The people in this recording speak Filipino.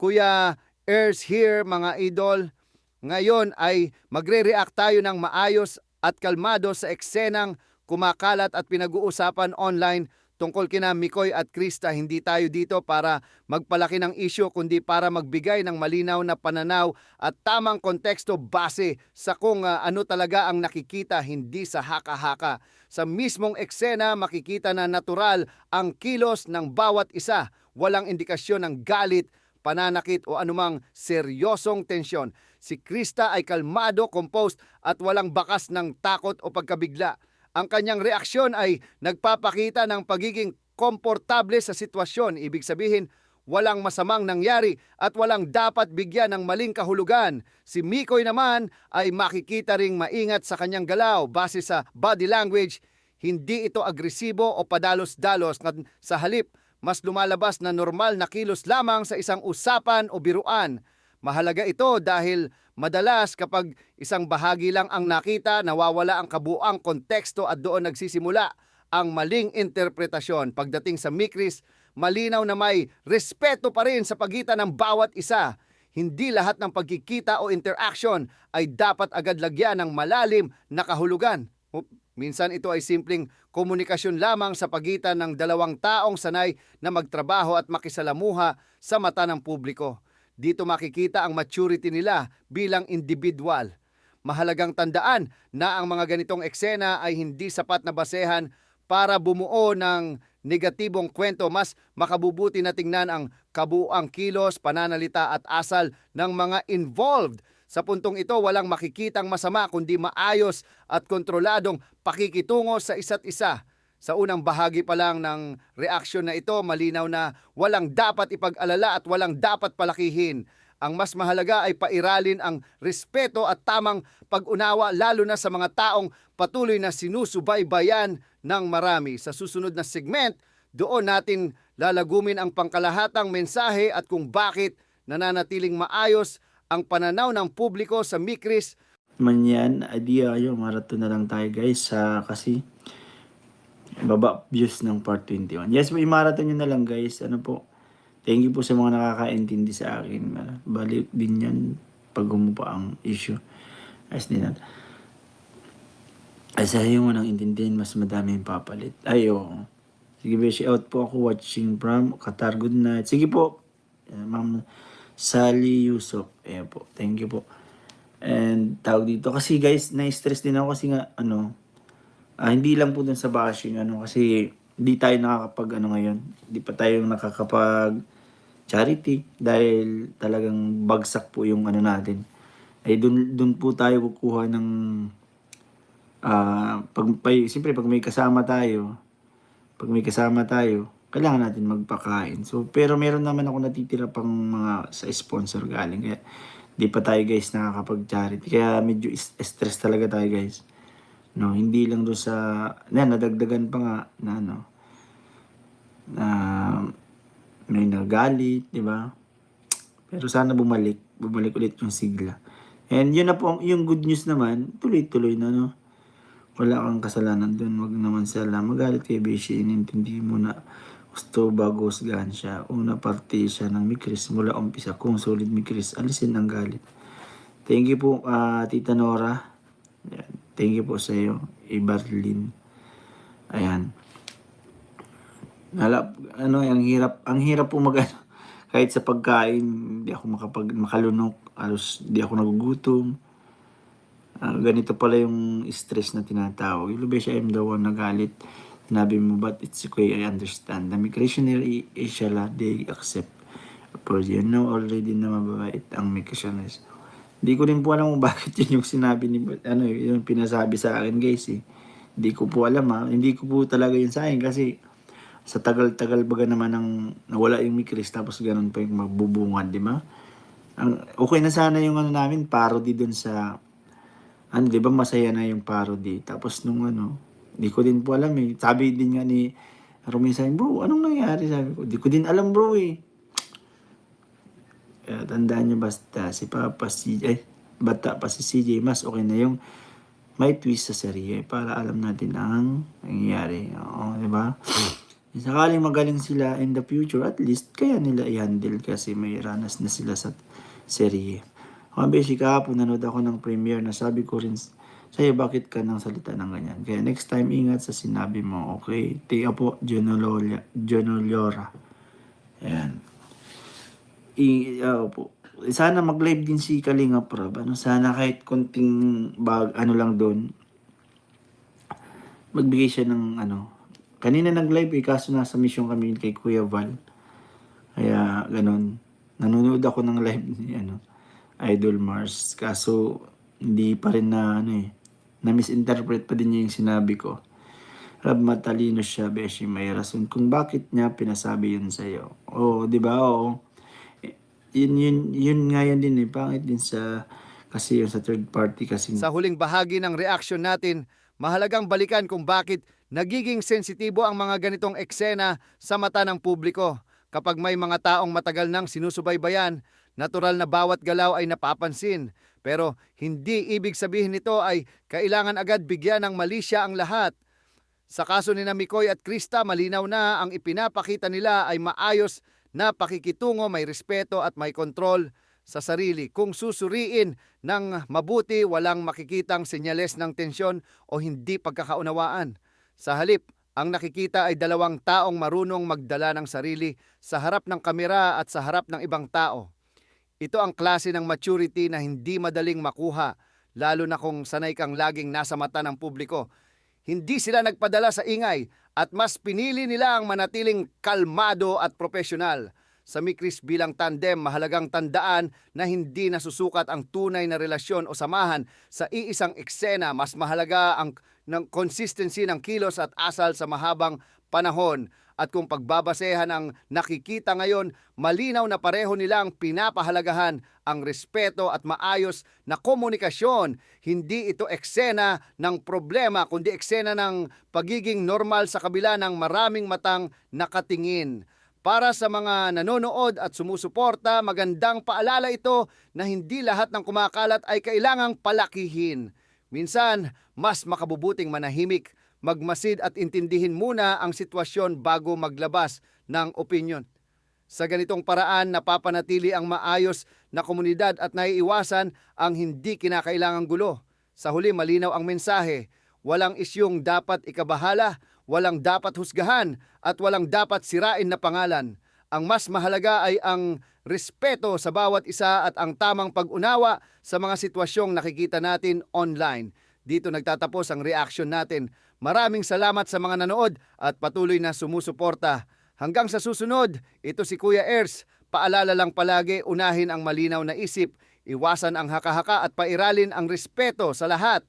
Kuya Ers here, mga idol. Ngayon ay magre-react tayo ng maayos at kalmado sa eksenang kumakalat at pinag-uusapan online tungkol kina Mikoy at Krista. Hindi tayo dito para magpalaki ng issue kundi para magbigay ng malinaw na pananaw at tamang konteksto base sa kung ano talaga ang nakikita, hindi sa haka-haka. Sa mismong eksena makikita na natural ang kilos ng bawat isa. Walang indikasyon ng galit, pananakit o anumang seryosong tensyon. Si Krista ay kalmado, composed at walang bakas ng takot o pagkabigla. Ang kanyang reaksyon ay nagpapakita ng pagiging komportable sa sitwasyon. Ibig sabihin, walang masamang nangyari at walang dapat bigyan ng maling kahulugan. Si Mikoy naman ay makikita ring maingat sa kanyang galaw base sa body language. Hindi ito agresibo o padalos-dalos. Sa halip, mas lumalabas na normal na kilos lamang sa isang usapan o biruan. Mahalaga ito dahil madalas kapag isang bahagi lang ang nakita, nawawala ang kabuuang konteksto at doon nagsisimula ang maling interpretasyon. Pagdating sa Mikris, malinaw na may respeto pa rin sa pagitan ng bawat isa. Hindi lahat ng pagkikita o interaction ay dapat agad lagyan ng malalim na kahulugan. Minsan ito ay simpleng komunikasyon lamang sa pagitan ng dalawang taong sanay na magtrabaho at makisalamuha sa mata ng publiko. Dito makikita ang maturity nila bilang individual. Mahalagang tandaan na ang mga ganitong eksena ay hindi sapat na basehan para bumuo ng negatibong kwento. Mas makabubuti na tingnan ang kabuuang kilos, pananalita at asal ng mga involved. Sa puntong ito, walang makikitang masama kundi maayos at kontroladong pakikitungo sa isa't isa. Sa unang bahagi pa lang ng reaksyon na ito, malinaw na walang dapat ipag-alala at walang dapat palakihin. Ang mas mahalaga ay pairalin ang respeto at tamang pag-unawa lalo na sa mga taong patuloy na sinusubaybayan ng marami. Sa susunod na segment, doon natin lalagumin ang pangkalahatang mensahe at kung bakit nananatiling maayos ang pananaw ng publiko sa Mikris. Manyan, idea yung marathon na lang tayo guys kasi baba views ng part 21. Yes, may marathon nyo na lang guys. Ano po, thank you po sa mga nakakaintindi sa akin. Balik din yan pag gumupa ang issue. Ayos din natin. Ay, sa'yo mo nang intindihin, mas madami yung papalit. Ay, oo. Sige, beshi out po ako watching from Qatar. Good night. Sige po, Ma'am Sally Yusuf. Ayan po. Thank you po. And tawag dito. Kasi guys, na-stress din ako kasi nga, hindi lang po dun sa bashing, kasi hindi tayo nakakapag, ngayon. Hindi pa tayo nakakapag charity dahil talagang bagsak po yung natin. Ay, dun po tayo kukuha ng, siyempre pag may kasama tayo, kailangan natin magpakain. So, pero meron naman ako natitira pang mga sa sponsor galing. Kaya, di pa tayo guys nakakapag-charity. Kaya medyo stress talaga tayo guys. No, hindi lang doon sa, nadagdagan pa nga na na may nagalit, di ba? Pero sana bumalik ulit yung sigla. And yun na po, yung good news naman, tuloy-tuloy na, wala kang kasalanan doon. Wag naman sila magalit kay Beshi. Inintindi mo na gusto bago husgahan siya. Una parte siya ng Mikris mula umpisa. Kung solid Mikris, alisin ang galit. Thank you po, Tita Nora. Ayan. Thank you po sa iyo, Ibarlin. Ayan. Ang hirap po kahit sa pagkain, hindi ako makalunok, halos hindi ako nagugutom. Ganito pala yung stress na tinatawag. Yung Beshi, I'm the one na galit. Sinabi mo, but it's okay, I understand. The migrationary ishala, they accept. But you know already na mababait ang migrationaries. Hindi ko rin po alam kung bakit yun yung sinabi yung pinasabi sa akin guys Hindi ko po alam Hindi ko po talaga yun sa akin kasi sa tagal-tagal baga naman nawala yung Mikris tapos ganun pa yung magbubungad, di ba? Okay na sana yung namin, parody dun sa di ba masaya na yung parody. Tapos nung di ko din po alam Sabi din nga ni Romeo sa akin, bro, anong nangyari? Sabi ko, di ko din alam bro Tandaan nyo basta bata pa si CJ, mas okay na yung may twist sa serye para alam natin ang nangyayari. Oo, di ba? Sakaling magaling sila in the future, at least kaya nila i-handle kasi may ranas na sila sa serye. Mga beshi, kahapon nanood ako ng premiere na sabi ko rin sa'yo, bakit ka nang salita ng ganyan? Kaya next time, ingat sa sinabi mo, okay? Tiga po, Jonolora. Ayan. Po. Sana mag-live din si Kalinga Prab. Ano, sana kahit konting ano lang doon, magbigay siya ng ano. Kanina nag-live kaso nasa mission kami kay Kuya Val. Kaya ganun. Nanonood ako ng live ni Idol Mars. Kaso hindi pa rin na na-misinterpret pa din niya yung sinabi ko. Rab, matalino siya, beshi, may rason kung bakit niya pinasabi yun sa'yo. Oo, di ba? Oo. Yun nga yan din pangit din kasi yung sa third party kasi. Sa huling bahagi ng reaction natin, mahalagang balikan kung bakit nagiging sensitibo ang mga ganitong eksena sa mata ng publiko. Kapag may mga taong matagal nang sinusubaybayan, natural na bawat galaw ay napapansin. Pero hindi ibig sabihin nito ay kailangan agad bigyan ng malisya ang lahat. Sa kaso ni Mikoy at Krista, malinaw na ang ipinapakita nila ay maayos na pakikitungo, may respeto at may kontrol sa sarili. Kung susuriin ng mabuti, walang makikitang senyales ng tensyon o hindi pagkakaunawaan. Sa halip, ang nakikita ay dalawang taong marunong magdala ng sarili sa harap ng kamera at sa harap ng ibang tao. Ito ang klase ng maturity na hindi madaling makuha, lalo na kung sanay kang laging nasa mata ng publiko. Hindi sila nagpadala sa ingay at mas pinili nila ang manatiling kalmado at profesional. Sa Mikris bilang tandem, mahalagang tandaan na hindi nasusukat ang tunay na relasyon o samahan sa iisang eksena. Mas mahalaga ang consistency ng kilos at asal sa mahabang panahon. At kung pagbabasehan ang nakikita ngayon, malinaw na pareho nilang pinapahalagahan ang respeto at maayos na komunikasyon. Hindi ito eksena ng problema, kundi eksena ng pagiging normal sa kabila ng maraming matang nakatingin. Para sa mga nanonood at sumusuporta, magandang paalala ito na hindi lahat ng kumakalat ay kailangang palakihin. Minsan, mas makabubuting manahimik, magmasid at intindihin muna ang sitwasyon bago maglabas ng opinyon. Sa ganitong paraan, napapanatili ang maayos na komunidad at naiiwasan ang hindi kinakailangang gulo. Sa huli, malinaw ang mensahe. Walang isyong dapat ikabahala, walang dapat husgahan, at walang dapat sirain na pangalan. Ang mas mahalaga ay ang respeto sa bawat isa at ang tamang pag-unawa sa mga sitwasyong nakikita natin online. Dito nagtatapos ang reaction natin. Maraming salamat sa mga nanood at patuloy na sumusuporta. Hanggang sa susunod, ito si Kuya Ers. Paalala lang palagi, unahin ang malinaw na isip, iwasan ang haka-haka at pairalin ang respeto sa lahat.